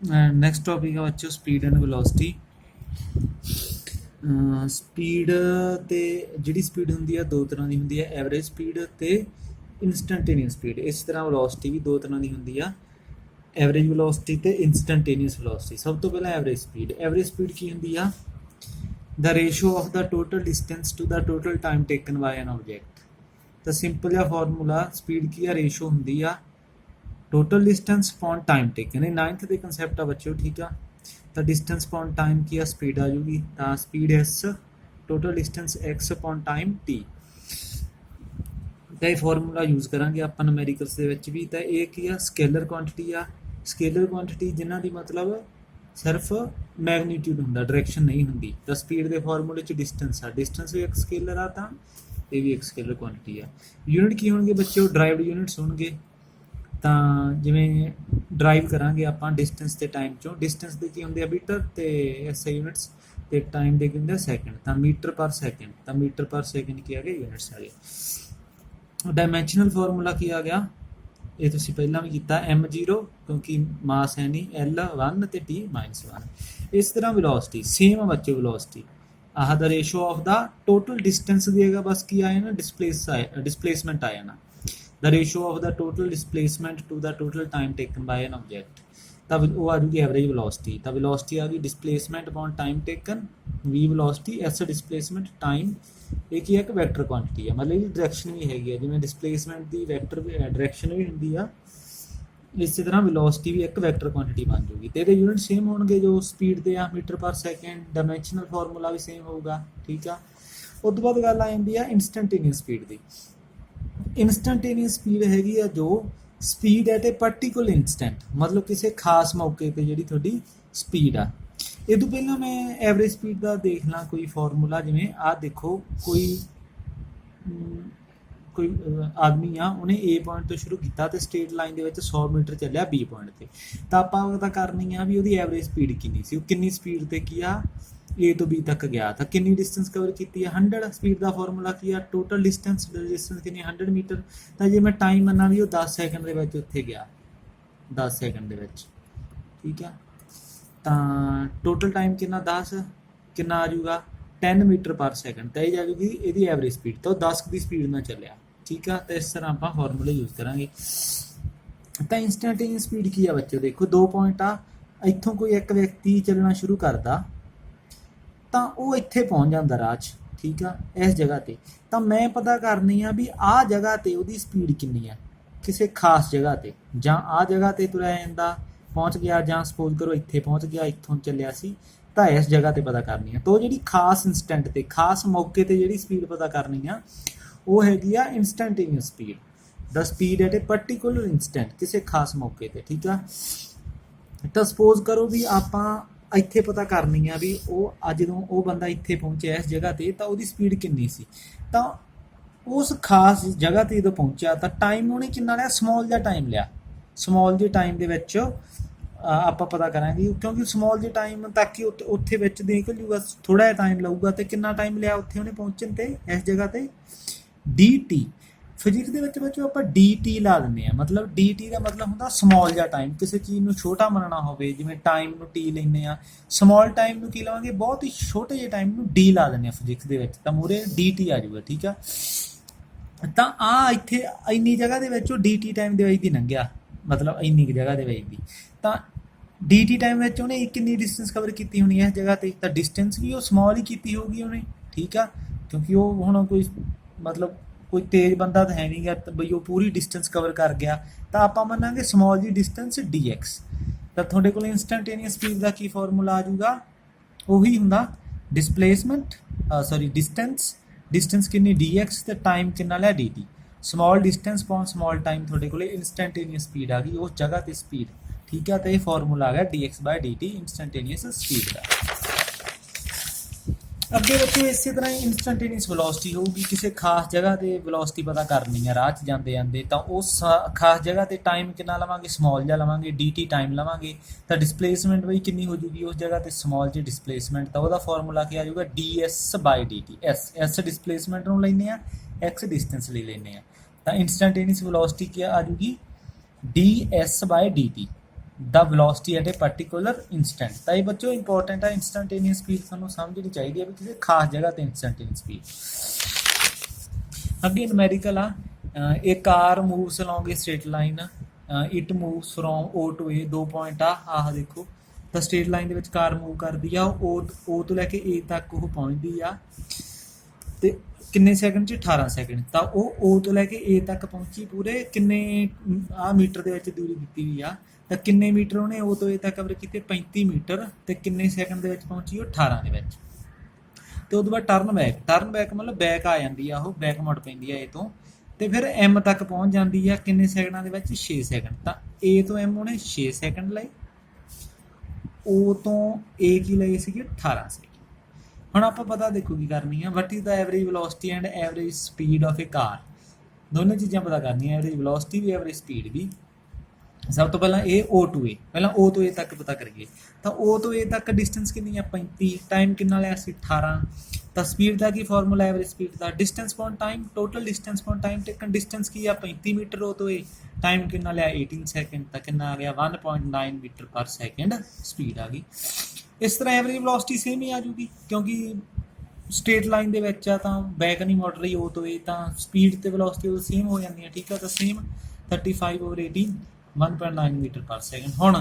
Next topic ਆ ਬੱਚੋ speed and velocity. Speed ਤੇ ਜਿਹੜੀ ਸਪੀਡ ਹੁੰਦੀ ਆ ਦੋ ਤਰ੍ਹਾਂ ਦੀ ਹੁੰਦੀ ਹੈ, ਐਵਰੇਜ ਸਪੀਡ ਤੇ ਇੰਸਟੈਂਟੇਨੀਅਸ ਸਪੀਡ। ਇਸ ਤਰ੍ਹਾਂ ਵੈਲੋਸਿਟੀ ਵੀ ਦੋ ਤਰ੍ਹਾਂ ਦੀ ਹੁੰਦੀ ਆ, ਐਵਰੇਜ ਵੈਲੋਸਿਟੀ ਤੇ ਇੰਸਟੈਂਟੇਨੀਅਸ ਵੈਲੋਸਿਟੀ। ਸਭ ਤੋਂ ਪਹਿਲਾਂ ਐਵਰੇਜ ਸਪੀਡ। ਐਵਰੇਜ ਸਪੀਡ ਕੀ ਹੁੰਦੀ ਆ? The ratio of the total distance to the total time taken by an object. ਤਾਂ ਸਿੰਪਲ ਜਿਹਾ ਫਾਰਮੂਲਾ, ਸਪੀਡ ਕੀ ਆ? ਰੇਸ਼ੋ ਹੁੰਦੀ ਆ total distance upon time taken. ਇਹ 9th ਦੇ ਕਨਸੈਪਟ ਆ ਬੱਚਿਓ, ਠੀਕ ਆ। ਤਾਂ ਡਿਸਟੈਂਸ ਅਪੋਨ ਟਾਈਮ ਕੀ ਆ? ਸਪੀਡ ਆ ਜੂਗੀ। ਤਾਂ speed S, total distance X upon time T. ਤਾਂ ਇਹ ਫਾਰਮੂਲਾ ਯੂਜ਼ ਕਰਾਂਗੇ ਆਪਾਂ ਨੂਮੈਰੀਕਲਸ ਦੇ ਵਿੱਚ ਵੀ। ਤਾਂ ਇਹ ਕੀ ਆ? ਸਕੇਲਰ ਕੁਆਂਟੀਟੀ ਆ। ਸਕੇਲਰ ਕੁਆਂਟੀਟੀ ਜਿਨ੍ਹਾਂ ਦੀ ਮਤਲਬ ਸਿਰਫ ਮੈਗਨੀਟਿਊਡ ਹੁੰਦਾ, ਡਾਇਰੈਕਸ਼ਨ ਨਹੀਂ ਹੁੰਦੀ। ਤਾਂ ਸਪੀਡ ਦੇ ਫਾਰਮੂਲੇ 'ਚ ਡਿਸਟੈਂਸ ਆ, ਡਿਸਟੈਂਸ ਵੀ ਇੱਕ ਸਕੇਲਰ ਆ, ਤਾਂ ਇਹ ਵੀ ਇੱਕ ਸਕੇਲਰ ਕੁਆਂਟੀਟੀ ਆ। ਯੂਨਿਟ ਕੀ ਹੋਣਗੇ ਬੱਚਿਓ? ਡਰਾਈਵਡ ਯੂਨਿਟਸ ਹੋਣਗੇ। ਤਾਂ ਜਿਵੇਂ ਡਰਾਈਵ ਕਰਾਂਗੇ ਆਪਾਂ ਡਿਸਟੈਂਸ ਤੇ ਟਾਈਮ 'ਚੋਂ, ਡਿਸਟੈਂਸ ਦੇ ਕੀ ਹੁੰਦੇ ਆ? ਮੀਟਰ ਤੇ ਐਸਆਈ ਯੂਨਿਟਸ, ਤੇ ਟਾਈਮ ਦੇ ਕੀ ਹੁੰਦੇ ਆ? ਸੈਕਿੰਡ। ਤਾਂ ਮੀਟਰ ਪਰ ਸੈਕਿੰਡ, ਤਾਂ ਮੀਟਰ ਪਰ ਸੈਕਿੰਡ ਕੀ ਆ ਗਏ? ਯੂਨਿਟਸ ਆ ਗਏ। ਡਾਇਮੈਂਸ਼ਨਲ ਫਾਰਮੂਲਾ ਕੀ ਆ ਗਿਆ? ਇਹ ਤੁਸੀਂ ਪਹਿਲਾਂ ਵੀ ਕੀਤਾ, m0 ਕਿਉਂਕਿ ਮਾਸ ਹੈ ਨਹੀਂ, l1 ਤੇ t -1। ਇਸ ਤਰ੍ਹਾਂ ਵੈਲੋਸਿਟੀ ਸੇਮ ਆ ਬੱਚੇ। ਵੈਲੋਸਿਟੀ ਆਹ the ratio of the total distance ਦੇਗਾ, ਬਸ ਕੀ ਆਇਆ ਨਾ? ਡਿਸਪਲੇਸਮੈਂਟ ਆਇਆ ਨਾ। The ratio of the total displacement to the total time taken by an object. ਤਾਂ ਉਹ ਆ ਜੂਗੀ ਐਵਰੇਜ ਵੈਲੋਸਿਟੀ। ਤਾਂ ਵੈਲੋਸਿਟੀ ਆ ਗਈ displacement upon time taken, v velocity S displacement time. ਇਹ ਕੀ ਹੈ? ਇੱਕ ਵੈਕਟਰ ਕੁਆਂਟੀਟੀ ਆ, ਮਤਲਬ ਇਹਦੀ ਡਾਇਰੈਕਸ਼ਨ ਵੀ ਹੈਗੀ ਆ। ਜਿਵੇਂ ਡਿਸਪਲੇਸਮੈਂਟ ਦੀ ਵੈਕਟਰ ਡਾਇਰੈਕਸ਼ਨ ਵੀ ਹੁੰਦੀ ਆ, ਇਸੇ ਤਰ੍ਹਾਂ ਵੈਲੋਸਿਟੀ ਵੀ ਇੱਕ ਵੈਕਟਰ ਕੁਆਂਟੀਟੀ ਬਣ ਜੂਗੀ। ਤੇ ਇਹਦੇ ਯੂਨਿਟ ਸੇਮ ਹੋਣਗੇ ਜੋ ਸਪੀਡ ਦੇ ਆ, metre per second. Dimensional formula ਵੀ ਸੇਮ ਹੋਊਗਾ, ਠੀਕ ਆ। ਉਸ ਤੋਂ ਬਾਅਦ ਗੱਲ ਆ ਜਾਂਦੀ ਆ ਇੰਸਟੈਂਟੇਨੀਅਸ ਸਪੀਡ ਦੀ। ਇੰਸਟੈਂਟੇਨੀਅਸ ਸਪੀਡ ਹੈਗੀ ਆ ਜੋ speed at a particular instant, ਮਤਲਬ ਕਿਸੇ ਖਾਸ ਮੌਕੇ ਤੇ ਜਿਹੜੀ ਤੁਹਾਡੀ ਸਪੀਡ ਆ। ਇਹ ਤੋਂ ਪਹਿਲਾਂ ਮੈਂ ਐਵਰੇਜ ਸਪੀਡ ਦਾ ਦੇਖ ਲਾਂ ਕੋਈ ਫਾਰਮੂਲਾ। ਜਿਵੇਂ ਆਹ ਦੇਖੋ, ਕੋਈ ਆਦਮੀ ਆ, ਉਹਨੇ A ਪੁਆਇੰਟ ਤੋਂ ਸ਼ੁਰੂ ਕੀਤਾ ਤੇ ਸਟੇਟ ਲਾਈਨ ਦੇ ਵਿੱਚ 100 ਮੀਟਰ ਚੱਲਿਆ B ਪੁਆਇੰਟ ਤੇ। ਤਾਂ ਆਪਾਂ ਪਤਾ ਕਰਨੀ ਆ ਵੀ ਉਹਦੀ ਐਵਰੇਜ ਸਪੀਡ ਕਿੰਨੀ ਸੀ, ਉਹ ਕਿੰਨੀ ਸਪੀਡ ਤੇ ਕੀ ਆ A ਤੋਂ B ਤੱਕ ਗਿਆ, ਤਾਂ ਕਿੰਨੀ ਡਿਸਟੈਂਸ ਕਵਰ ਕੀਤੀ ਆ? 100। ਸਪੀਡ ਦਾ ਫਾਰਮੂਲਾ ਕੀ ਆ? ਟੋਟਲ ਡਿਸਟੈਂਸ ਕਿੰਨੀ? 100 ਮੀਟਰ। ਤਾਂ ਜੇ ਮੈਂ ਟਾਈਮ ਮੰਨਾਂ ਵੀ ਉਹ 10 ਸੈਕਿੰਡ ਦੇ ਵਿੱਚ ਉੱਥੇ ਗਿਆ, 10 ਸੈਕਿੰਡ ਦੇ ਵਿੱਚ, ਠੀਕ ਆ। ਤਾਂ ਟੋਟਲ ਟਾਈਮ ਕਿੰਨਾ? 10, ਕਿੰਨਾ ਆ ਜਾਊਗਾ? 10 ਮੀਟਰ ਪਰ ਸੈਕਿੰਡ। ਤਾਂ ਇਹ ਜਾ ਜੂਗੀ ਇਹਦੀ ਐਵਰੇਜ ਸਪੀਡ। ਤਾਂ ਉਹ 10 ਦੀ ਸਪੀਡ ਨਾਲ ਚੱਲਿਆ, ਠੀਕ ਆ। ਤਾਂ ਇਸ ਤਰ੍ਹਾਂ ਆਪਾਂ ਫਾਰਮੂਲੇ ਯੂਜ਼ ਕਰਾਂਗੇ। ਤਾਂ ਇੰਸਟੈਂਟੇਨੀਅਸ ਸਪੀਡ ਕੀ ਆ ਬੱਚੇ? ਦੇਖੋ ਦੋ ਪੁਆਇੰਟ ਆ, ਇੱਥੋਂ ਕੋਈ ਇੱਕ ਵਿਅਕਤੀ ਚੱਲਣਾ ਸ਼ੁਰੂ ਕਰਦਾ ਤਾਂ ਉਹ ਇੱਥੇ ਪਹੁੰਚ ਜਾਂਦਾ ਰਾਹ 'ਚ, ਠੀਕ ਆ, ਇਸ ਜਗ੍ਹਾ 'ਤੇ। ਤਾਂ ਮੈਂ ਪਤਾ ਕਰਨੀ ਆ ਵੀ ਆਹ ਜਗ੍ਹਾ 'ਤੇ ਉਹਦੀ ਸਪੀਡ ਕਿੰਨੀ ਆ, ਕਿਸੇ ਖਾਸ ਜਗ੍ਹਾ 'ਤੇ। ਜਾਂ ਆਹ ਜਗ੍ਹਾ 'ਤੇ ਤੁਰਿਆ ਜਾਂਦਾ, ਪਹੁੰਚ ਗਿਆ, ਜਾਂ ਸਪੋਜ਼ ਕਰੋ ਇੱਥੇ ਪਹੁੰਚ ਗਿਆ, ਇੱਥੋਂ ਚੱਲਿਆ ਸੀ, ਤਾਂ ਇਸ ਜਗ੍ਹਾ 'ਤੇ ਪਤਾ ਕਰਨੀ ਆ। ਤਾਂ ਉਹ ਜਿਹੜੀ ਖਾਸ ਇੰਸਟੈਂਟ 'ਤੇ, ਖਾਸ ਮੌਕੇ 'ਤੇ ਜਿਹੜੀ ਸਪੀਡ ਪਤਾ ਕਰਨੀ ਆ, ਉਹ ਹੈਗੀ ਆ instantaneous speed. The speed at a particular instant, ਕਿਸੇ ਖਾਸ ਮੌਕੇ 'ਤੇ, ਠੀਕ ਆ। ਤਾਂ ਸਪੋਜ਼ ਕਰੋ ਵੀ ਆਪਾਂ ਇੱਥੇ ਪਤਾ ਕਰਨੀ ਆ ਵੀ ਉਹ ਜਦੋਂ ਉਹ ਬੰਦਾ ਇੱਥੇ ਪਹੁੰਚਿਆ ਇਸ ਜਗ੍ਹਾ 'ਤੇ, ਤਾਂ ਉਹਦੀ ਸਪੀਡ ਕਿੰਨੀ ਸੀ। ਤਾਂ ਉਸ ਖਾਸ ਜਗ੍ਹਾ 'ਤੇ ਜਦੋਂ ਪਹੁੰਚਿਆ ਤਾਂ ਟਾਈਮ ਉਹਨੇ ਕਿੰਨਾ ਲਿਆ? ਸਮੋਲ ਜਿਹਾ ਟਾਈਮ ਲਿਆ। ਸਮੋਲ ਜਿਹੇ ਟਾਈਮ ਦੇ ਵਿੱਚ ਆਪਾਂ ਪਤਾ ਕਰਾਂਗੇ, ਕਿਉਂਕਿ ਸਮੋਲ ਜਿਹੇ ਟਾਈਮ ਤੱਕ ਹੀ ਉੱਥੇ ਵਿੱਚ ਨਿਕਲ ਜੂਗਾ, ਥੋੜ੍ਹਾ ਜਿਹਾ ਟਾਈਮ ਲਊਗਾ। ਅਤੇ ਕਿੰਨਾ ਟਾਈਮ ਲਿਆ ਉੱਥੇ ਉਹਨੇ ਪਹੁੰਚਣ 'ਤੇ, ਇਸ ਜਗ੍ਹਾ 'ਤੇ? dt। ਫਿਜ਼ਿਕਸ ਦੇ ਵਿੱਚ ਬੱਚੋ ਆਪਾਂ dt ਲਾ ਦਿੰਦੇ ਹਾਂ, ਮਤਲਬ dt ਦਾ ਮਤਲਬ ਹੁੰਦਾ ਸਮੋਲ ਜਿਹਾ ਟਾਈਮ। ਕਿਸੇ ਚੀਜ਼ ਨੂੰ ਛੋਟਾ ਮੰਨਣਾ ਹੋਵੇ, ਜਿਵੇਂ ਟਾਈਮ ਨੂੰ t ਲੈਂਦੇ ਆ, ਸਮੋਲ ਟਾਈਮ ਨੂੰ ਕੀ ਲਵਾਂਗੇ? ਬਹੁਤ ਹੀ ਛੋਟੇ ਜਿਹੇ ਟਾਈਮ ਨੂੰ d ਲਾ ਦਿੰਦੇ ਆ ਫਿਜ਼ਿਕਸ ਦੇ ਵਿੱਚ, ਤਾਂ ਮੂਹਰੇ dt ਆ ਜਾਊਗਾ, ਠੀਕ ਆ। ਤਾਂ ਆ ਇੱਥੇ ਇੰਨੀ ਜਗ੍ਹਾ ਦੇ ਵਿੱਚ ਉਹ dt ਟਾਈਮ ਦੇ ਵਿੱਚ ਦੀ ਲੰਘਿਆ, ਮਤਲਬ ਇੰਨੀ ਕੁ ਜਗ੍ਹਾ ਦੇ ਵਿੱਚ ਦੀ। ਤਾਂ dt ਟਾਈਮ ਵਿੱਚ ਉਹਨੇ ਕਿੰਨੀ ਡਿਸਟੈਂਸ ਕਵਰ ਕੀਤੀ ਹੋਣੀ ਹੈ ਇਸ ਜਗ੍ਹਾ 'ਤੇ? ਤਾਂ ਡਿਸਟੈਂਸ ਵੀ ਉਹ ਸਮੋਲ ਹੀ ਕੀਤੀ ਹੋਊਗੀ ਉਹਨੇ, ਠੀਕ ਆ। ਕਿਉਂਕਿ ਉਹ ਹੁਣ ਕੋਈ ਮਤਲਬ ਕੋਈ ਤੇਜ਼ ਬੰਦਾ ਤਾਂ ਹੈ ਨਹੀਂ ਗਾ ਬਈ ਉਹ ਪੂਰੀ ਡਿਸਟੈਂਸ ਕਵਰ ਕਰ ਗਿਆ। ਤਾਂ ਆਪਾਂ ਮੰਨਾਂਗੇ ਸਮੋਲ ਜੀ ਡਿਸਟੈਂਸ dx। ਤਾਂ ਤੁਹਾਡੇ ਕੋਲ ਇੰਸਟੈਂਟੇਨੀਅਸ ਸਪੀਡ ਦਾ ਕੀ ਫਾਰਮੂਲਾ ਆ ਜਾਊਗਾ? ਉਹੀ ਹੁੰਦਾ ਡਿਸਪਲੇਸਮੈਂਟ, ਡਿਸਟੈਂਸ ਕਿੰਨੀ? dx, ਤੇ ਟਾਈਮ ਕਿੰਨਾ ਲਿਆ? dt। Small distance upon small time, ਤੁਹਾਡੇ ਕੋਲ ਇੰਸਟੈਂਟੇਨੀਅਸ ਸਪੀਡ ਆ ਗਈ ਉਸ ਜਗ੍ਹਾ 'ਤੇ ਸਪੀਡ, ਠੀਕ ਆ। ਤਾਂ ਇਹ ਫਾਰਮੂਲਾ ਆ ਗਿਆ dx/dt ਇੰਸਟੈਂਟੇਨੀਅਸ ਸਪੀਡ ਦਾ। ਅੱਗੇ ਬੱਚੇ ਇਸੇ ਤਰ੍ਹਾਂ ਹੀ ਇੰਸਟੈਂਟੇਨੀਅਸ ਵੈਲੋਸਿਟੀ ਹੋਊਗੀ। ਕਿਸੇ ਖਾਸ ਜਗ੍ਹਾ 'ਤੇ ਵੈਲੋਸਿਟੀ ਪਤਾ ਕਰਨੀ ਆ ਰਾਹ 'ਚ ਜਾਂਦੇ ਜਾਂਦੇ, ਤਾਂ ਉਸ ਖਾਸ ਜਗ੍ਹਾ 'ਤੇ ਟਾਈਮ ਕਿੰਨਾ ਲਵਾਂਗੇ? ਸਮੋਲ ਜਿਹਾ ਲਵਾਂਗੇ, dt ਟਾਈਮ ਲਵਾਂਗੇ। ਤਾਂ ਡਿਸਪਲੇਸਮੈਂਟ ਬਈ ਕਿੰਨੀ ਹੋ ਜੂਗੀ ਉਸ ਜਗ੍ਹਾ 'ਤੇ? ਸਮੋਲ ਜਿਹੀ ਡਿਸਪਲੇਸਮੈਂਟ। ਤਾਂ ਉਹਦਾ ਫਾਰਮੂਲਾ ਕੀ ਆ ਜਾਊਗਾ? ds/dt। s ਡਿਸਪਲੇਸਮੈਂਟ ਨੂੰ ਲੈਂਦੇ ਆ, x ਡਿਸਟੈਂਸ ਲਈ ਲੈਂਦੇ ਆ। ਤਾਂ ਇੰਸਟੈਂਟੇਨੀਅਸ ਵੈਲੋਸਿਟੀ ਕੀ ਆ ਜੂਗੀ? ds/dt। The velocity at a particular instant. तो ये बच्चों इंपॉर्टेंट है, इंस्टेंटेनियस स्पीड सानू समझनी चाहिए भी किसी खास जगह ते इंस्टेंटेनियस स्पीड। अगे न्यूमेरिकल आ, a car moves along a straight line, it moves from O to A, 2 point ah देखो। तो स्ट्रेट लाइन दे विच कार मूव करती आ, ओ तो लैके ए तक वो पहुँचती आ, तो किन्ने सैकेंड 18 सैकेंड। तो वो ओ तो लैके ए तक पहुँची पूरे किन्ने आ मीटर दे विच दूरी दित्ती हुई आ, तो किन्ने मीटर उन्हें ओ तो ए तक कवर किए 35 मीटर, तो किन्ने सैकेंड दे विच पहुँची वो 18 दे विच। तो उस बाद टर्न बैक मतलब बैक आ जाती है, वो बैक मुड़ पैंदी है ए तो, तो फिर एम तक पहुँच जाती है किन्ने सैकेंडां दे विच 6 सैकेंड। तो ए तो एम उन्हें 6 सैकेंड लए, ओ तो ए की लई सी 18 सैकेंड। ਹੁਣ ਆਪਾਂ ਪਤਾ ਦੇਖੋ ਕੀ ਕਰਨੀ ਆ, what is the average velocity and average speed of a car. ਦੋਨੋਂ ਚੀਜ਼ਾਂ ਪਤਾ ਕਰਨੀਆਂ, ਐਵਰੇਜ ਵੈਲੋਸਿਟੀ ਵੀ ਐਵਰੇਜ ਸਪੀਡ ਵੀ। ਸਭ ਤੋਂ ਪਹਿਲਾਂ ਇਹ O to A, ਪਹਿਲਾਂ O ਤੋਂ A ਤੱਕ ਪਤਾ ਕਰੀਏ। ਤਾਂ O ਤੋਂ A ਤੱਕ ਡਿਸਟੈਂਸ ਕਿੰਨੀ ਆ 35, ਟਾਈਮ ਕਿੰਨਾ ਲਿਆ ਸੀ 18। ਤਾਂ ਸਪੀਡ ਦਾ ਕੀ ਫਾਰਮੂਲਾ ਐਵਰੇਜ ਸਪੀਡ ਦਾ, distance upon time, total distance upon time taken. Distance ਕੀ ਆ 35 ਮੀਟਰ O ਤੋਂ A, ਟਾਈਮ ਕਿੰਨਾ ਲਿਆ 18 ਸੈਕਿੰਡ, ਤਾਂ ਕਿੰਨਾ ਆ ਗਿਆ 1.9 ਮੀਟਰ ਪਰ ਸੈਕਿੰਡ ਸਪੀਡ ਆ ਗਈ। इस तरह एवरेज वेलोसिटी सेम ही आ जूगी, क्योंकि स्ट्रेट लाइन दे विच आ तां बैक नहीं मुड़ रही ओ तो ए, तां स्पीड ते वेलोसिटी सेम हो जाती है। ठीक है, तो सेम 35/18 1.9 मीटर पर सैकेंड। हुण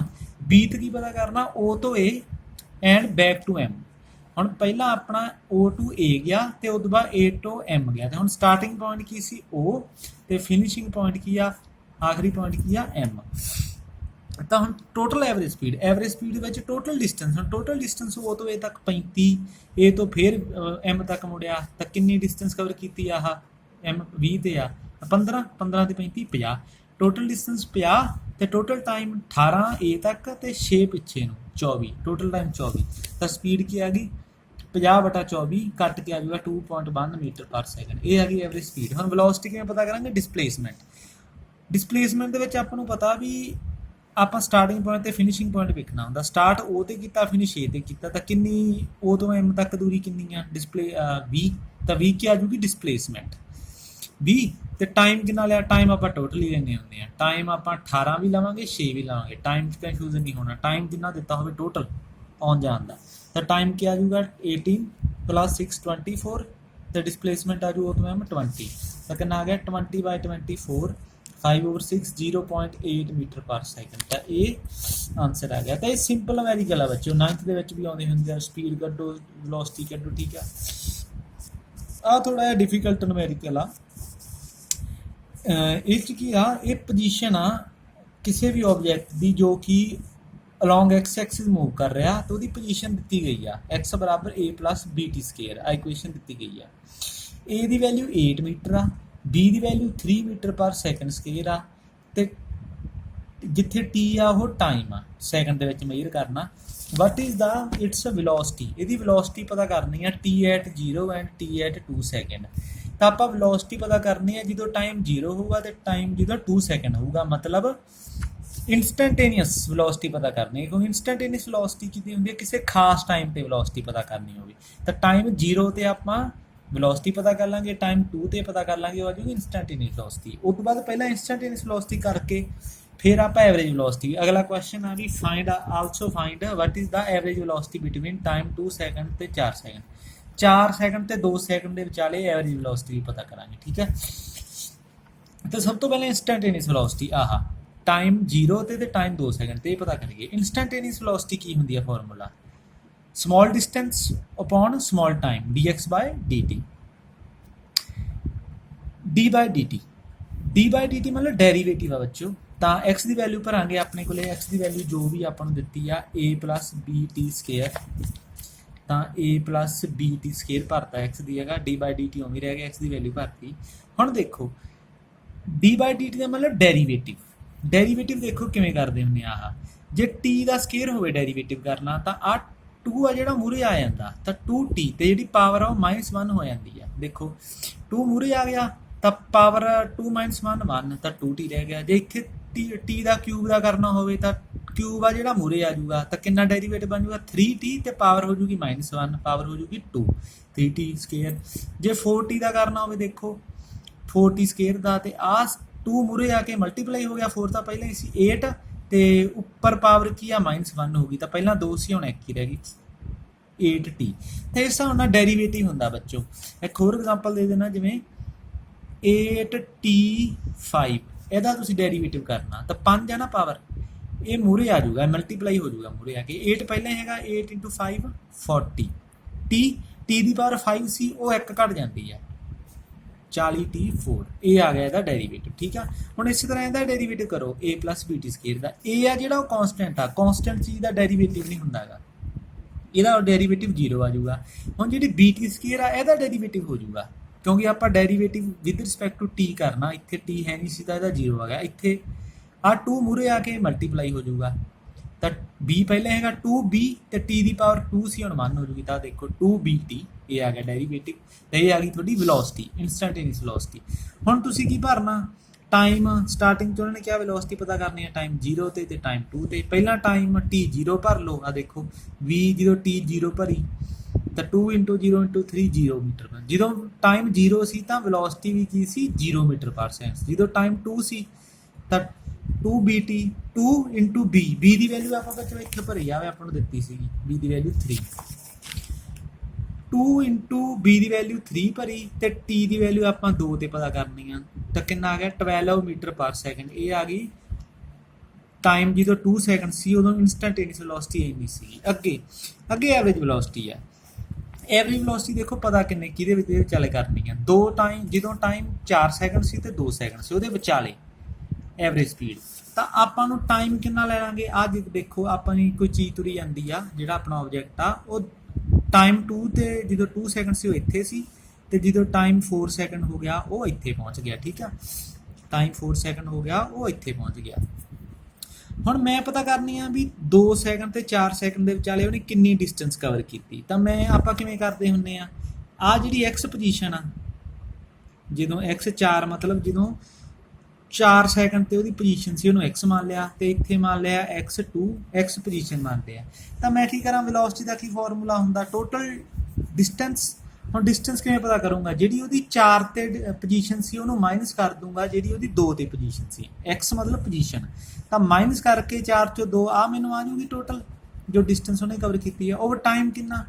बी ते की पता करना, ओ तो A and back to M. हुण पहला अपना ओ टू ए गया, तो उस बाद ए टू एम गया। तो हुण स्टार्टिंग पॉइंट की सी ओ, तो फिनिशिंग पॉइंट की आ, आखिरी पॉइंट की आ एम। तो हम total average speed which total distance, हम टोटल डिस्टेंस ओ तो ए तक 35, ए तो फिर एम तक मुड़िया, तो कितनी डिस्टेंस कवर की आह एम 20 ते आ 15 15 ते 35 50, टोटल डिस्टेंस 50, तो टोटल टाइम 18 ए तक, तो 6 पिछे 24, टोटल टाइम 24। तो स्पीड की आ गई 50/24 कट के आ जाएगा 2.1 मीटर पर सैकेंड। ये आ गई एवरेज स्पीड। हम वेलोसिटी किवें पता करांगे, डिसप्लेसमेंट दे विच आपां नूं पता भी ਆਪਾਂ ਸਟਾਰਟਿੰਗ ਪੁਆਇੰਟ ਤੇ ਫਿਨਿਸ਼ਿੰਗ ਪੁਆਇੰਟ ਵੇਖਣਾ ਹੁੰਦਾ। ਸਟਾਰਟ O ਤੇ ਕੀਤਾ, ਫਿਨਿਸ਼ A ਤੇ ਕੀਤਾ, ਤਾਂ ਕਿੰਨੀ O ਤੋਂ M ਤੱਕ ਦੂਰੀ ਕਿੰਨੀ ਆ ਡਿਸਪਲੇ 20, ਤਾਂ 20 ਕੀ ਆ ਜੂਗੀ ਡਿਸਪਲੇਸਮੈਂਟ 20। ਤੇ ਟਾਈਮ ਕਿੰਨਾ ਲਿਆ, ਟਾਈਮ ਆਪਾਂ ਟੋਟਲ ਹੀ ਲੈਣੇ ਹੁੰਦੇ ਆ, ਟਾਈਮ ਆਪਾਂ 18 ਵੀ ਲਵਾਂਗੇ 6 ਵੀ ਲਵਾਂਗੇ, ਟਾਈਮ 'ਚ ਕਨਫਿਊਜ਼ਨ ਨਹੀਂ ਹੋਣਾ। ਟਾਈਮ ਜਿੰਨਾ ਦਿੱਤਾ ਹੋਵੇ ਟੋਟਲ ਆਉਣ ਜਾਣ ਦਾ, ਤਾਂ ਟਾਈਮ ਕੀ ਆ ਜੂਗਾ 18 + 6 24, ਤੇ ਡਿਸਪਲੇਸਮੈਂਟ ਆ ਜੂ O ਤੋਂ M 20, ਤਾਂ ਕਿੰਨਾ ਆ ਗਿਆ 20/24 5/6 0.8 मीटर पर सैकेंड। तो ये आंसर आ गया। तो ये सिंपल न्यूमेरिकल है बच्चों, 9th ਦੇ ਵਿੱਚ ਵੀ ਆਉਂਦੇ ਹੁੰਦੇ ਆ, स्पीड ਕੱਢੋ वेलोसिटी ਕੱਢੋ। ठीक है, ਆ ਥੋੜਾ ਜਿਹਾ डिफिकल्ट न्यूमेरिकल ਆ। ਇਹ 'ਚ ਕੀ ਆ, ਇਹ ਪੋਜੀਸ਼ਨ ਆ ਕਿਸੇ ਵੀ ਆਬਜੈਕਟ ਦੀ ਜੋ ਕਿ ਅਲੋਂਗ एक्स एक्सिस मूव कर रहा, तो ਉਹਦੀ ਪੋਜੀਸ਼ਨ ਦਿੱਤੀ ਗਈ ਆ x = a + bt²। ਆ ਇਕੁਏਸ਼ਨ ਦਿੱਤੀ ਗਈ ਆ। a ਦੀ ਵੈਲਿਊ 8 ਮੀਟਰ ਆ, B ਦੀ ਵੈਲਿਊ 3 मीटर पर सैकेंड स्केयर आ, तो जिथे T आ वो टाइम आ सैकेंड दे विच मेजर करना। What is the its velocity, इहदी वेलोसिटी पता करनी है T at 0 and T at 2 second. तो आपां वेलोसिटी पता करनी है जो टाइम 0 होगा, तो टाइम जो 2 सैकेंड होगा, मतलब इंस्टेंटेनियस वेलोसिटी पता करनी है। क्योंकि इंस्टेंटेनियस वेलोसिटी की होंदी है किसी खास टाइम पर वेलोसिटी पता करनी होगी, तो टाइम 0 ते आपां वेलोसिटी पता कर लांगे, टाइम 2 ਤੇ पता कर लांगे, आ जाएगी इंस्टेंटेनियस वेलोसिटी। उस तो बाद पहला इंस्टेंटेनियस वेलोसिटी करके फिर आप एवरेज वेलोसिटी। अगला क्वेश्चन आ भी find find what is the average velocity between time 2 second ते 4 सैकेंड। 4 सैकेंड ते 2 सैकेंड के विचाले एवरेज वेलोसिटी भी पता करांगे। ठीक है, तो सब तो पहले इंस्टेंटेनियस वेलोसिटी आह टाइम 0 ते टाइम 2 सैकेंड ते पता करिए। इंस्टेंटेनियस वेलोसिटी की होंदी है formula, small distance upon small time d/dt। d/dt मतलब डेरीवेटिव है बच्चों। तो x की वैल्यू भरांगे, अपने को x की वैल्यू जो भी आपको दिती आ a + bt², तो a + bt² भरता x की जगह, d/dt उवें रह गया, x की वैल्यू भरती। हुण देखो d/dt का मतलब डेरीवेटिव देखो किवें करदे हुंदे आ। जे t का स्केयर होवे डेरीवेटिव करना, तो आ 2 आ जिहड़ा मूहरे आ जाता, तो 2t ते जिहड़ी पावर आ -1 हो जाती है। देखो 2 मूहरे आ गया, तो पावर 2 - 1 1, तो 2t रह गया। जे इत्थे t का क्यूब का करना होवे, तो क्यूब आ जिहड़ा मूहरे आ जाऊगा, तो कितना डेरीवेटिव बन जाऊगा 3t, तो पावर हो जूगी -1, पावर हो जूगी 2, 3t²। जे 4t का करना होवे, देखो 4t² का, तो आ 2 मूहरे आके मल्टीप्लाई हो गया, 4 तो पहले ही सी 8, ਤੇ ਉੱਪਰ ਪਾਵਰ ਕੀ ਆ -1 ਹੋ ਗਈ, ਤਾਂ ਪਹਿਲਾਂ 2 ਸੀ ਹੁਣ 1 ਹੀ ਰਹਿ ਗਈ 8t। ਤੇ ਇਸ ਹਿਸਾਬ ਨਾਲ ਡੈਰੀਵੇਟਿਵ ਹੁੰਦਾ ਬੱਚੋ। ਇੱਕ ਹੋਰ ਐਗਜ਼ਾਮਪਲ ਦੇ ਦੇਣਾ, ਜਿਵੇਂ 8t5 ਇਹਦਾ ਤੁਸੀਂ ਡੈਰੀਵੇਟਿਵ ਕਰਨਾ ਤਾਂ 5 ਆ ਨਾ ਪਾਵਰ, ਇਹ ਮੂਹਰੇ ਆ ਜਾਊਗਾ, ਮਲਟੀਪਲਾਈ ਹੋ ਜਾਊਗਾ ਮੂਹਰੇ ਆ ਕੇ। 8 ਪਹਿਲਾਂ ਹੈਗਾ 8 × 5 40, t ਦੀ ਪਾਵਰ 5 ਸੀ ਉਹ 1 ਘਟ ਜਾਂਦੀ ਆ 40t4, ਇਹ ਆ ਗਿਆ ਇਹਦਾ ਡੈਰੀਵੇਟਿਵ। ਠੀਕ ਆ, ਹੁਣ ਇਸੇ ਤਰ੍ਹਾਂ ਇਹਦਾ ਡੈਰੀਵੇਟਿਵ ਕਰੋ a + bt² ਦਾ। a ਆ ਜਿਹੜਾ ਉਹ ਕੌਨਸਟੈਂਟ ਆ, ਕੌਨਸਟੈਂਟ ਚੀਜ਼ ਦਾ ਡੈਰੀਵੇਟਿਵ ਨਹੀਂ ਹੁੰਦਾ ਗਾ, ਇਹਦਾ ਡੈਰੀਵੇਟਿਵ 0 ਆ ਜਾਊਗਾ। ਹੁਣ ਜਿਹੜੀ bt² ਆ ਇਹਦਾ ਡੈਰੀਵੇਟਿਵ ਹੋ ਜਾਊਗਾ, ਕਿਉਂਕਿ ਆਪਾਂ derivative with respect to t ਕਰਨਾ, ਇੱਥੇ t ਹੈ ਨਹੀਂ ਸੀ ਤਾਂ ਇਹਦਾ 0 ਆ ਗਿਆ। ਇੱਥੇ ਆ 2 ਮੂਹਰੇ ਆ ਕੇ ਮਲਟੀਪਲਾਈ ਹੋ ਜਾਊਗਾ, ਤਾਂ b ਪਹਿਲਾਂ ਹੈਗਾ 2b ਤੇ t ਦੀ ਪਾਵਰ 2 ਸੀ ਹੁਣ 1 ਹੋ ਜੂਗੀ, ਤਾਂ ਦੇਖੋ 2bt, ਇਹ ਆ ਗਿਆ ਡੈਰੀਵੇਟਿਵ। ਤੇ ਇਹ ਆ ਗਈ ਤੁਹਾਡੀ ਵੈਲੋਸਿਟੀ, ਇਨਸਟੈਂਟੇਨੀਅਸ ਵੈਲੋਸਿਟੀ। ਹੁਣ ਤੁਸੀਂ ਕੀ ਭਰਨਾ, ਟਾਈਮ ਸਟਾਰਟਿੰਗ 'ਚ ਉਹਨਾਂ ਨੇ ਕਿਹਾ ਵੈਲੋਸਿਟੀ ਪਤਾ ਕਰਨੀ ਹੈ ਟਾਈਮ 0 ਤੇ ਟਾਈਮ 2 ਤੇ। ਪਹਿਲਾਂ ਟਾਈਮ t 0 ਭਰ ਲਓ, ਆ ਦੇਖੋ v ਜਦੋਂ t 0 ਭਰੀ ਤਾਂ 2 × 0 × 3 0 ਮੀਟਰ ਪਰ। ਜਦੋਂ ਟਾਈਮ 0 ਸੀ ਤਾਂ ਵੈਲੋਸਿਟੀ ਵੀ ਕੀ ਸੀ 0 ਮੀਟਰ ਪਰ ਸੈਕਿੰਡ। ਜਦੋਂ ਟਾਈਮ 2 ਸੀ ਤਾਂ 2bt 2 × b ਦੀ ਵੈਲਿਊ ਆਪਾਂ ਬੱਚੋ ਇੱਥੇ ਭਰੀ ਜਾਵੇ, ਆਪਾਂ ਨੂੰ ਦਿੱਤੀ ਸੀਗੀ b ਦੀ ਵੈਲਿਊ 3, 2 × b ਦੀ ਵੈਲਿਊ 3 ਭਰੀ ਤੇ t ਦੀ ਵੈਲਿਊ ਆਪਾਂ 2 ਤੇ ਪਤਾ ਕਰਨੀ ਆ, ਤਾਂ ਕਿੰਨਾ ਆ ਗਿਆ 12 ਮੀਟਰ ਪਰ ਸੈਕਿੰਡ। ਇਹ ਆ ਗਈ ਟਾਈਮ ਜਦੋਂ 2 ਸੈਕਿੰਡ ਸੀ ਉਦੋਂ ਇਨਸਟੈਂਟੇਨੀਅਸ ਵੈਲੋਸਿਟੀ ਇੰਨੀ ਸੀ। ਅੱਗੇ ਐਵਰੇਜ ਵੈਲੋਸਿਟੀ ਆ। ਐਵਰੇਜ ਵੈਲੋਸਿਟੀ ਦੇਖੋ ਪਤਾ ਕਿਹਦੇ ਵਿਚਾਲੇ ਕਰਨੀ ਆ, ਜਦੋਂ ਟਾਈਮ 4 ਸੈਕਿੰਡ ਸੀ ਤੇ 2 ਸੈਕਿੰਡ ਸੀ ਉਹਦੇ ਵਿਚਾਲੇ ਐਵਰੇਜ ਸਪੀਡ। ਤਾਂ ਆਪਾਂ ਨੂੰ ਟਾਈਮ ਕਿੰਨਾ ਲੈ ਲਾਂਗੇ, ਆ ਦੇਖੋ ਆਪਣੀ ਕੋਈ ਚੀਜ਼ ਤੁਰੀ ਜਾਂਦੀ ਆ, ਜਿਹੜਾ ਆਪਣਾ ਆਬਜੈਕਟ ਆ ਉਹ ਟਾਈਮ 2 ਤੇ ਜਦੋਂ 2 ਸੈਕਿੰਡ ਸੀ ਉਹ ਇੱਥੇ ਸੀ, ਤੇ ਜਦੋਂ ਟਾਈਮ 4 ਸੈਕਿੰਡ ਹੋ ਗਿਆ ਉਹ ਇੱਥੇ ਪਹੁੰਚ ਗਿਆ। ਠੀਕ ਆ, ਟਾਈਮ 4 ਸੈਕਿੰਡ ਹੋ ਗਿਆ ਉਹ ਇੱਥੇ ਪਹੁੰਚ ਗਿਆ। ਹੁਣ ਮੈਂ ਪਤਾ ਕਰਨੀ ਆ ਵੀ 2 ਸੈਕਿੰਡ ਤੇ 4 ਸੈਕਿੰਡ ਦੇ ਵਿਚਾਲੇ ਉਹਨੇ ਕਿੰਨੀ ਡਿਸਟੈਂਸ ਕਵਰ ਕੀਤੀ। ਤਾਂ ਆਪਾਂ ਕਿਵੇਂ ਕਰਦੇ ਹੁੰਦੇ ਆ, ਆ ਜਿਹੜੀ x ਪੋਜੀਸ਼ਨ ਆ, ਜਦੋਂ x4 ਮਤਲਬ ਜਦੋਂ 4 ਸੈਕਿੰਡ ਤੇ ਉਹਦੀ ਪੋਜੀਸ਼ਨ ਸੀ ਉਹਨੂੰ x ਮੰਨ ਲਿਆ, ਤੇ ਇੱਥੇ ਮੰਨ ਲਿਆ x2 x ਪੋਜੀਸ਼ਨ ਮੰਨਦੇ ਆ। ਤਾਂ ਮੈਂ ਕੀ ਕਰਾਂ, ਵੈਲੋਸਿਟੀ ਦਾ ਕੀ ਫਾਰਮੂਲਾ ਹੁੰਦਾ, ਟੋਟਲ ਡਿਸਟੈਂਸ। ਹੁਣ ਡਿਸਟੈਂਸ ਕਿਵੇਂ ਪਤਾ ਕਰੂੰਗਾ, ਜਿਹੜੀ ਉਹਦੀ 4 ਤੇ ਪੋਜੀਸ਼ਨ ਸੀ ਉਹਨੂੰ ਮਾਈਨਸ ਕਰ ਦੂੰਗਾ ਜਿਹੜੀ ਉਹਦੀ 2 ਤੇ ਪੋਜੀਸ਼ਨ ਸੀ, x ਮਤਲਬ ਪੋਜੀਸ਼ਨ, ਤਾਂ ਮਾਈਨਸ ਕਰਕੇ 4 ਚੋਂ 2 ਆ ਮੈਨੂੰ ਆ ਜੂਗੀ ਟੋਟਲ ਜੋ ਡਿਸਟੈਂਸ ਉਹਨੇ ਕਵਰ ਕੀਤੀ ਹੈ। ਓਵਰ ਟਾਈਮ ਕਿੰਨਾ,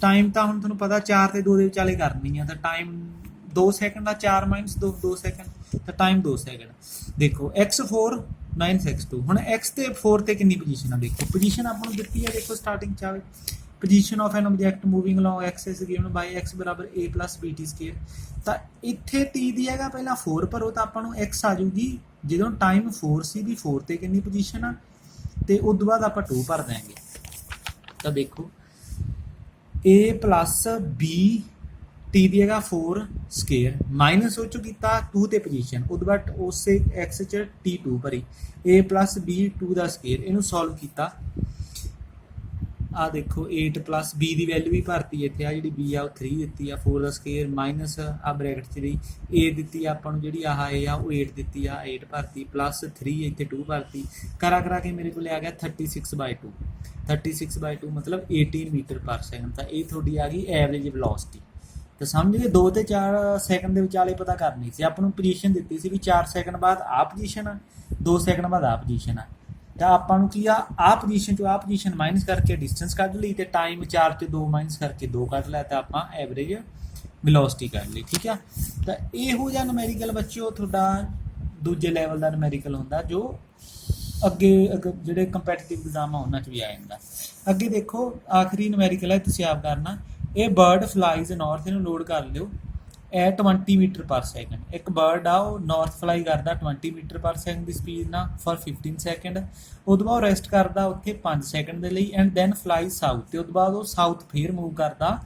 ਟਾਈਮ ਤਾਂ ਹੁਣ ਤੁਹਾਨੂੰ ਪਤਾ 4 ਤੇ 2 ਦੇ ਵਿਚਾਲੇ ਕਰਨੀ ਆ, ਤਾਂ ਟਾਈਮ 2 ਸੈਕਿੰਡ ਆ, 4 - 2 2 ਸੈਕਿੰਡ, ਤਾਂ ਟਾਈਮ 2 ਸੈਕਿੰਡ। ਦੇਖੋ x4 -x2, ਹੁਣ x ਤੇ 4 ਤੇ ਕਿੰਨੀ ਪੋਜੀਸ਼ਨ ਆ, ਦੇਖੋ ਪੋਜੀਸ਼ਨ ਆਪਾਂ ਨੂੰ ਦਿੱਤੀ ਹੈ, ਦੇਖੋ ਸਟਾਰਟਿੰਗ 'ਚ ਆਵੇ position of an object moving along axis given by x = a + bt²। ਤਾਂ ਇੱਥੇ t ਦੀ ਹੈਗਾ ਪਹਿਲਾਂ 4 ਭਰੋ ਤਾਂ ਆਪਾਂ ਨੂੰ x ਆ ਜੂਗੀ ਜਦੋਂ ਟਾਈਮ 4 ਸੀ ਵੀ 4 ਤੇ ਕਿੰਨੀ ਪੋਜੀਸ਼ਨ ਆ, ਤੇ ਉਸ ਤੋਂ ਬਾਅਦ ਆਪਾਂ 2 ਭਰ ਦਿਆਂਗੇ। ਤਾਂ ਦੇਖੋ a + b, t ਦੀ ਹੈਗਾ 4² ਮਾਈਨਸ ਉਹ ਚੋਂ ਕੀਤਾ 2 ਤੇ ਪੋਜੀਸ਼ਨ, ਉਸ ਤੋਂ ਬਾਅਦ ਉਸੇ x 'ਚ t2 ਭਰੀ, a + b 2², ਇਹਨੂੰ ਸੋਲਵ ਕੀਤਾ। ਆ ਦੇਖੋ 8 + b ਦੀ ਵੈਲਿਊ ਵੀ ਭਰਤੀ ਇੱਥੇ, ਆ ਜਿਹੜੀ b ਆ ਉਹ 3 ਦਿੱਤੀ ਆ, 4² ਮਾਈਨਸ ਆ ਬ੍ਰੈਕਟ 'ਚ ਜਿਹੜੀ a ਦਿੱਤੀ ਆ ਆਪਾਂ ਨੂੰ, ਜਿਹੜੀ ਆਹ a ਆ ਉਹ 8 ਦਿੱਤੀ ਆ, 8 ਭਰਤੀ +3 ਇੱਥੇ 2 ਭਰਤੀ, ਕਰਾ ਕੇ ਮੇਰੇ ਕੋਲ ਆ ਗਿਆ 36/2। 36/2 ਮਤਲਬ 18 ਮੀਟਰ ਪਰ ਸੈਕਿੰਡ। ਤਾਂ ਇਹ ਤੁਹਾਡੀ ਆ ਗਈ ਐਵਰੇਜ ਵੈਲੋਸਿਟੀ। ਤਾਂ ਸਮਝ ਗਏ, 2 ਤੇ 4 ਸੈਕਿੰਡ ਦੇ ਵਿਚਾਲੇ ਪਤਾ ਕਰਨੀ ਸੀ। ਆਪਾਂ ਨੂੰ ਪੋਜੀਸ਼ਨ ਦਿੱਤੀ ਸੀ ਵੀ 4 ਸੈਕਿੰਡ ਬਾਅਦ ਆ ਪੋਜੀਸ਼ਨ ਆ, 2 ਸੈਕਿੰਡ ਬਾਅਦ ਆ ਪੋਜੀਸ਼ਨ ਆ, ਤਾਂ ਆਪਾਂ ਨੂੰ ਕੀ ਆ ਪੋਜੀਸ਼ਨ ਚੋਂ ਆ ਪੋਜੀਸ਼ਨ ਮਾਈਨਸ ਕਰਕੇ ਡਿਸਟੈਂਸ ਕੱਢ ਲਈ, ਤੇ ਟਾਈਮ 4 'ਚ 2 ਮਾਈਨਸ ਕਰਕੇ 2 ਕੱਢ ਲਿਆ, ਤਾਂ ਆਪਾਂ ਐਵਰੇਜ ਵੈਲੋਸਿਟੀ ਕੱਢ ਲਈ। ਠੀਕ ਆ, ਤਾਂ ਇਹੋ ਜਿਹਾ ਨੂਮੈਰੀਕਲ ਬੱਚਿਓ ਤੁਹਾਡਾ ਦੂਜੇ ਲੈਵਲ ਦਾ ਨੂਮੈਰੀਕਲ ਹੁੰਦਾ, ਜੋ ਅੱਗੇ ਜਿਹੜੇ ਕੰਪੈਟੀਟਿਵ ਐਗਜ਼ਾਮ ਆ ਉਹਨਾਂ 'ਚ ਵੀ ਆ ਜਾਂਦਾ। ਅੱਗੇ ਦੇਖੋ ਆਖਰੀ ਨੂਮੈਰੀਕਲ ਹੈ, ਤੁਸੀਂ ਆਪ ਕਰਨਾ। ਇਹ ਬਰਡ ਫਲਾਈਜ਼ ਨਾਰਥ, ਇਹਨੂੰ ਲੋਡ ਕਰ ਲਿਓ ਐਟ 20 ਮੀਟਰ ਪਰ ਸੈਕਿੰਡ। ਇੱਕ ਬਰਡ ਆ ਉਹ ਨਾਰਥ ਫਲਾਈ ਕਰਦਾ 20 ਮੀਟਰ ਪਰ ਸੈਕਿੰਡ ਦੀ ਸਪੀਡ ਨਾਲ ਫॉर 15 ਸੈਕਿੰਡ, ਉਹ ਤੋਂ ਬਾਅਦ ਰੈਸਟ ਕਰਦਾ ਉੱਥੇ 5 ਸੈਕਿੰਡ ਦੇ ਲਈ, ਐਂਡ ਦੈਨ ਫਲਾਈ ਸਾਊਥ, ਤੇ ਉਹ ਤੋਂ ਬਾਅਦ ਉਹ ਸਾਊਥ ਫੇਰ ਮੂਵ ਕਰਦਾ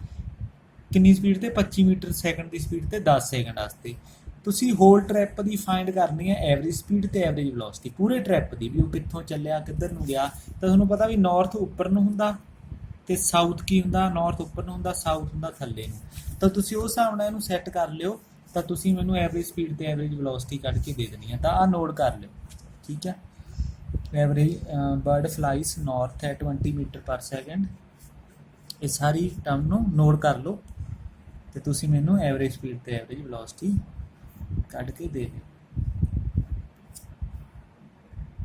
ਕਿੰਨੀ ਸਪੀਡ ਤੇ 25 ਮੀਟਰ ਸੈਕਿੰਡ ਦੀ ਸਪੀਡ ਤੇ 10 ਸੈਕਿੰਡ ਵਾਸਤੇ। ਤੁਸੀਂ ਹੋਲ ਟ੍ਰਿਪ ਦੀ ਫਾਈਂਡ ਕਰਨੀ ਹੈ, ਐਵਰੇਜ ਸਪੀਡ ਤੇ ਐਵਰੇਜ ਵੈਲੋਸਿਟੀ ਪੂਰੇ ਟ੍ਰਿਪ ਦੀ, ਵੀ ਉਹ ਕਿੱਥੋਂ ਚੱਲਿਆ ਕਿੱਧਰ ਨੂੰ ਗਿਆ। ਤਾਂ ਤੁਹਾਨੂੰ ਪਤਾ ਵੀ ਨਾਰਥ ਉੱਪਰ ਨੂੰ ਹੁੰਦਾ ਤੇ ਸਾਊਥ ਕੀ ਹੁੰਦਾ, ਨਾਰਥ ਉੱਪਰ ਨੂੰ ਹੁੰਦਾ, ਸਾਊਥ ਹੁੰਦਾ ਥੱਲੇ ਨੂੰ। ਤਾਂ ਤੁਸੀਂ ਉਸ ਹਿਸਾਬ ਨਾਲ ਇਹਨੂੰ ਸੈੱਟ ਕਰ ਲਿਓ, ਤਾਂ ਤੁਸੀਂ ਮੈਨੂੰ ਐਵਰੇਜ ਸਪੀਡ ਤੇ ਐਵਰੇਜ ਵੈਲੋਸਿਟੀ ਕੱਢ ਕੇ ਦੇ ਦੇਣੀ ਹੈ। ਤਾਂ ਆਹ ਨੋਟ ਕਰ ਲਿਓ, ਠੀਕ ਹੈ। Average bird flies north at 20 metre per second, ਇਹ ਸਾਰੀ ਟਰਮ ਨੂੰ ਨੋਟ ਕਰ ਲਓ, ਤੇ ਤੁਸੀਂ ਮੈਨੂੰ ਐਵਰੇਜ ਸਪੀਡ ਤੇ ਐਵਰੇਜ ਵੈਲੋਸਿਟੀ ਕੱਢ ਕੇ ਦੇ ਦਿਓ।